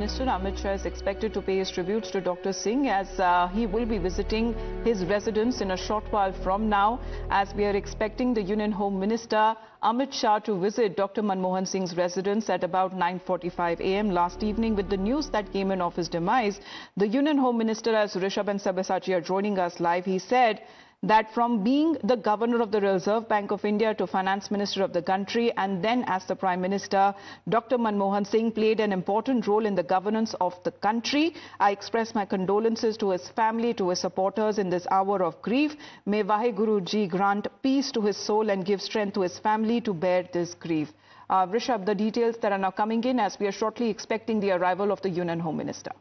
Minister Amit Shah is expected to pay his tributes to Dr. Singh as he will be visiting his residence in a short while from now, as we are expecting the Union Home Minister Amit Shah to visit Dr. Manmohan Singh's residence at about 9:45 a.m. last evening. With the news that came in of his demise, the Union Home Minister, as Rishabh and Sabyasachi are joining us live, he said that from being the governor of the Reserve Bank of India to finance minister of the country and then as the Prime Minister, Dr. Manmohan Singh played an important role in the governance of the country. I express my condolences to his family, to his supporters in this hour of grief. May Vaheguru Ji grant peace to his soul and give strength to his family to bear this grief. Rishabh, the details that are now coming in as we are shortly expecting the arrival of the Union Home Minister.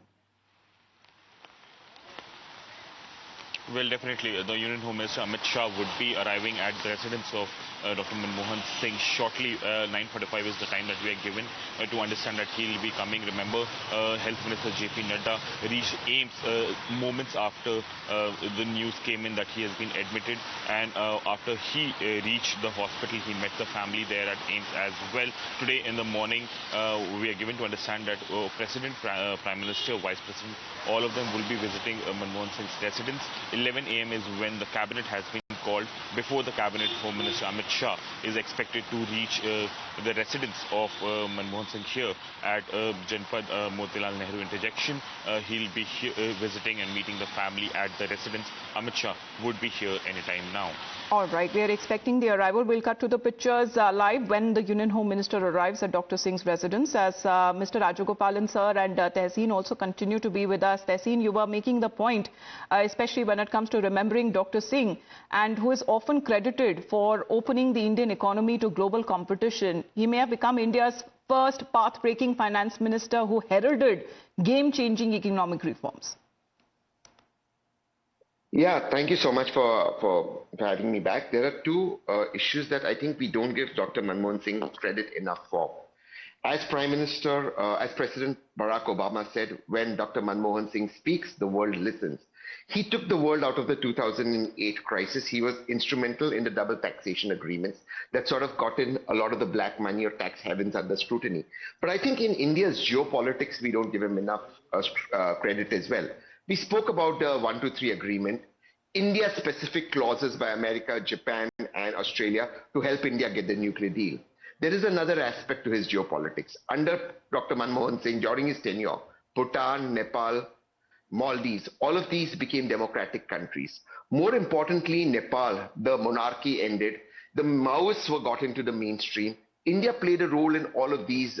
Well, definitely, the Union Home Minister Amit Shah would be arriving at the residence of Dr. Manmohan Singh shortly. 9:45 is the time that we are given to understand that he will be coming. Remember, Health Minister JP Nadda reached AIMS moments after the news came in that he has been admitted, and after he reached the hospital, he met the family there at AIMS as well. Today in the morning, we are given to understand that President, Prime Minister, Vice President, all of them will be visiting Manmohan Singh's residence. 11 a.m. is when the cabinet has been called. Before the cabinet, Home Minister Amit Shah is expected to reach the residence of Manmohan Singh here at Janpad Motilal Nehru interjection. He'll be here, visiting and meeting the family at the residence. Amit Shah would be here anytime now. All right, we are expecting the arrival. We'll cut to the pictures live when the Union Home Minister arrives at Dr. Singh's residence. As Mr. Rajagopalan sir and Tehseen also continue to be with us. Tehseen, you were making the point, especially when it comes to remembering Dr. Singh, and who is often credited for opening the Indian economy to global competition. He may have become India's first path-breaking finance minister who heralded game-changing economic reforms. Yeah, thank you so much for having me back. There are two issues that I think we don't give Dr. Manmohan Singh credit enough for. As Prime Minister, as President Barack Obama said, when Dr. Manmohan Singh speaks, the world listens. He took the world out of the 2008 crisis. He was instrumental in the double taxation agreements that sort of got in a lot of the black money or tax havens under scrutiny. But I think in India's geopolitics, we don't give him enough credit as well. We spoke about the 123 agreement, India-specific clauses by America, Japan, and Australia to help India get the nuclear deal. There is another aspect to his geopolitics. Under Dr. Manmohan Singh, during his tenure, Bhutan, Nepal, Maldives, all of these became democratic countries. More importantly, Nepal, the monarchy ended, the Maoists were got into the mainstream. India played a role in all of these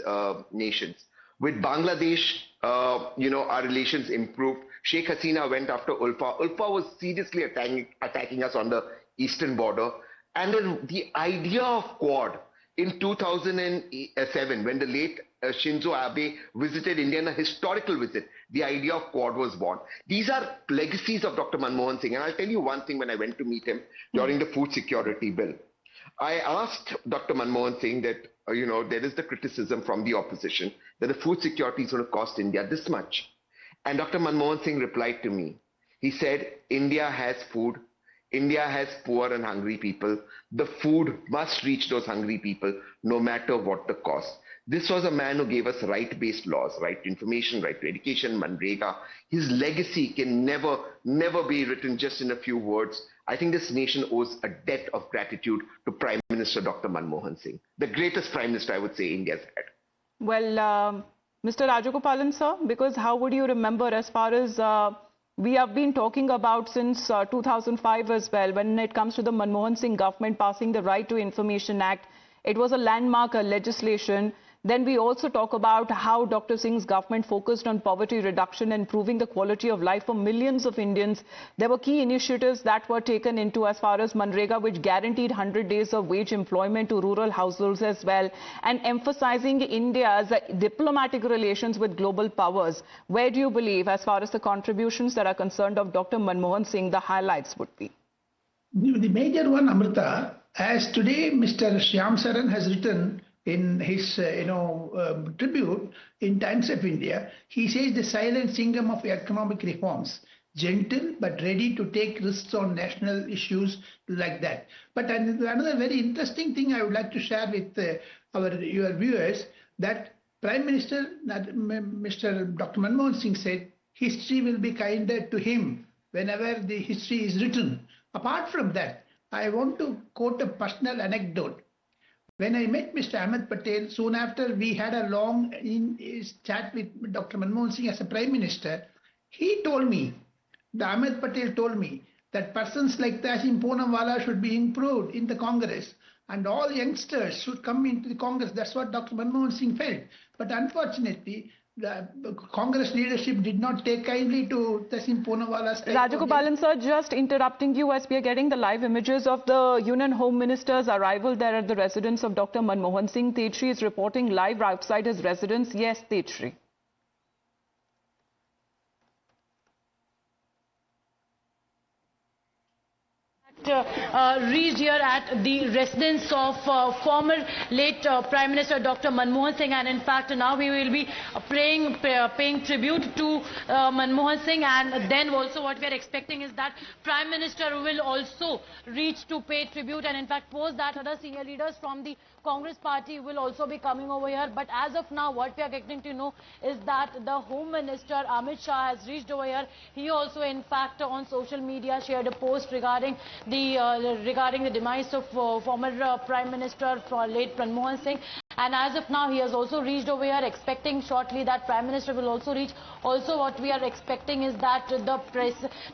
nations. With Bangladesh, our relations improved. Sheikh Hasina went after Ulfa. Ulfa was seriously attacking us on the eastern border. And then the idea of Quad in 2007, when the late Shinzo Abe visited India on a historical visit, the idea of Quad was born. These are legacies of Dr. Manmohan Singh. And I'll tell you one thing when I went to meet him during the food security bill. I asked Dr. Manmohan Singh that, there is the criticism from the opposition that the food security is going to cost India this much. And Dr. Manmohan Singh replied to me. He said, India has food. India has poor and hungry people. The food must reach those hungry people no matter what the cost. This was a man who gave us right-based laws, right to information, right to education, Manrega. His legacy can never be written just in a few words. I think this nation owes a debt of gratitude to Prime Minister Dr. Manmohan Singh, the greatest Prime Minister I would say India's had. Well, Mr. Rajagopalan sir, because how would you remember, as far as we have been talking about since 2005 as well, when it comes to the Manmohan Singh government passing the Right to Information Act, it was a landmark legislation. Then we also talk about how Dr. Singh's government focused on poverty reduction and improving the quality of life for millions of Indians. There were key initiatives that were taken into as far as Manrega, which guaranteed 100 days of wage employment to rural households as well, and emphasizing India's diplomatic relations with global powers. Where do you believe, as far as the contributions that are concerned of Dr. Manmohan Singh, the highlights would be? The major one, Amrita, as today Mr. Shyam Saran has written in his tribute in Times of India, he says the silent singer of economic reforms, gentle but ready to take risks on national issues like that. But another very interesting thing I would like to share with your viewers, that Prime Minister Mr. Dr. Manmohan Singh said history will be kinder to him whenever the history is written. Apart from that, I want to quote a personal anecdote. When I met Mr. Ahmed Patel, soon after we had a long chat with Dr. Manmohan Singh as a Prime Minister, he told me, the Ahmed Patel told me, that persons like Tashim Poonamwala should be improved in the Congress and all youngsters should come into the Congress. That's what Dr. Manmohan Singh felt. But unfortunately, the Congress leadership did not take kindly to Tashim Poonamwala's. Rajagopalan sir, just interrupting you as we are getting the live images of the Union Home Minister's arrival there at the residence of Dr. Manmohan Singh. Tetri is reporting live outside his residence. Yes, Tetri. Reached here at the residence of former late Prime Minister Dr. Manmohan Singh, and in fact now we will be paying tribute to Manmohan Singh, and then also what we are expecting is that Prime Minister will also reach to pay tribute, and in fact post that other senior leaders from the Congress party will also be coming over here. But as of now, what we are getting to know is that the Home Minister Amit Shah has reached over here. He also in fact on social media shared a post regarding the demise of former Prime Minister late Manmohan Singh. And as of now, he has also reached over here, expecting shortly that Prime Minister will also reach. Also, what we are expecting is that JP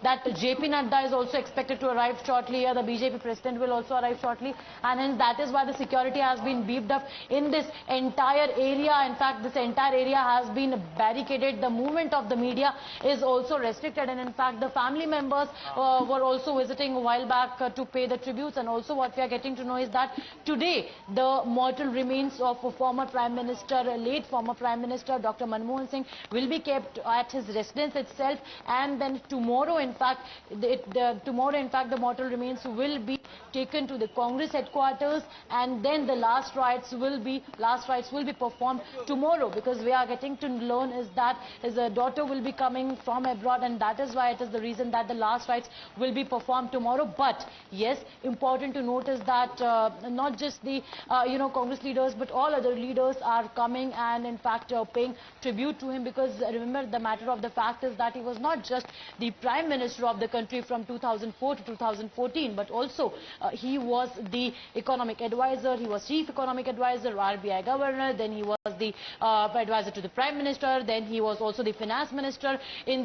Nadda is also expected to arrive shortly here. The BJP President will also arrive shortly, and hence that is why the security has been beefed up in this entire area. In fact, this entire area has been barricaded. The movement of the media is also restricted, and in fact, the family members were also visiting a while back to pay the tributes. And also, what we are getting to know is that today the mortal remains of former Prime Minister, late former Prime Minister Dr. Manmohan Singh will be kept at his residence itself, and then tomorrow in fact the mortal remains will be taken to the Congress headquarters, and then the last rites will be performed tomorrow, because we are getting to learn is that his daughter will be coming from abroad, and that is why it is the reason that the last rites will be performed tomorrow. But yes, important to note is that not just the Congress leaders but all other leaders are coming and in fact paying tribute to him, because remember, the matter of the fact is that he was not just the Prime Minister of the country from 2004 to 2014, but also he was the economic advisor, he was chief economic advisor, RBI governor, then he was the advisor to the Prime Minister, then he was also the finance minister in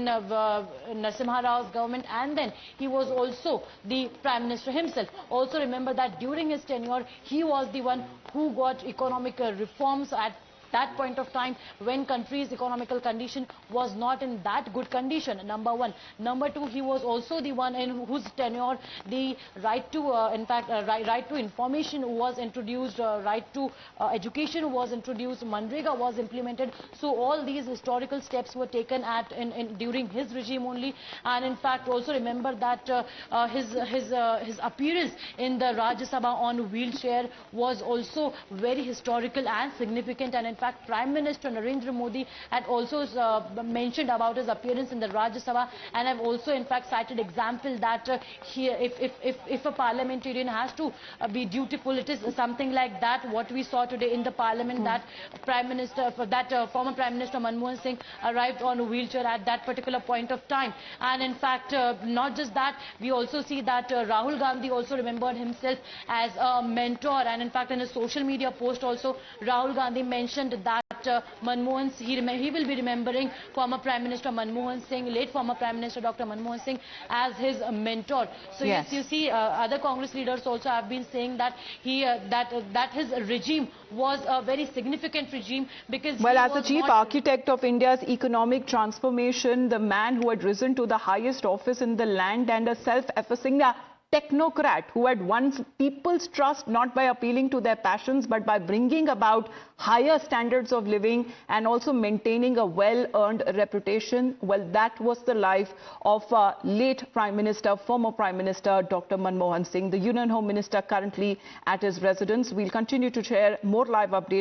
Narasimha Rao's government, and then he was also the Prime Minister himself. Also remember that during his tenure, he was the one who got economic reforms at that point of time when country's economical condition was not in that good condition, number one. Number two, he was also the one in whose tenure the right to right to information was introduced, right to education was introduced, Manrega was implemented. So all these historical steps were taken during his regime only. And in fact also remember that his appearance in the Rajya Sabha on wheelchair was also very historical and significant, and in fact Prime Minister Narendra Modi had also mentioned about his appearance in the Rajya Sabha, and have also in fact cited example that if a parliamentarian has to be dutiful, it is something like that what we saw today in the parliament, that former Prime Minister Manmohan Singh arrived on a wheelchair at that particular point of time. And in fact not just that, we also see that Rahul Gandhi also remembered himself as a mentor, and in fact in a social media post also Rahul Gandhi mentioned that Manmohan, he will be remembering former Prime Minister Manmohan Singh, late former Prime Minister Dr. Manmohan Singh, as his mentor. So yes, you see other Congress leaders also have been saying that that his regime was a very significant regime, because well, as the chief architect of India's economic transformation, the man who had risen to the highest office in the land, and a self-effacing technocrat who had won people's trust not by appealing to their passions but by bringing about higher standards of living and also maintaining a well-earned reputation. Well, that was the life of late Prime Minister, former Prime Minister Dr. Manmohan Singh, the Union Home Minister currently at his residence. We'll continue to share more live updates.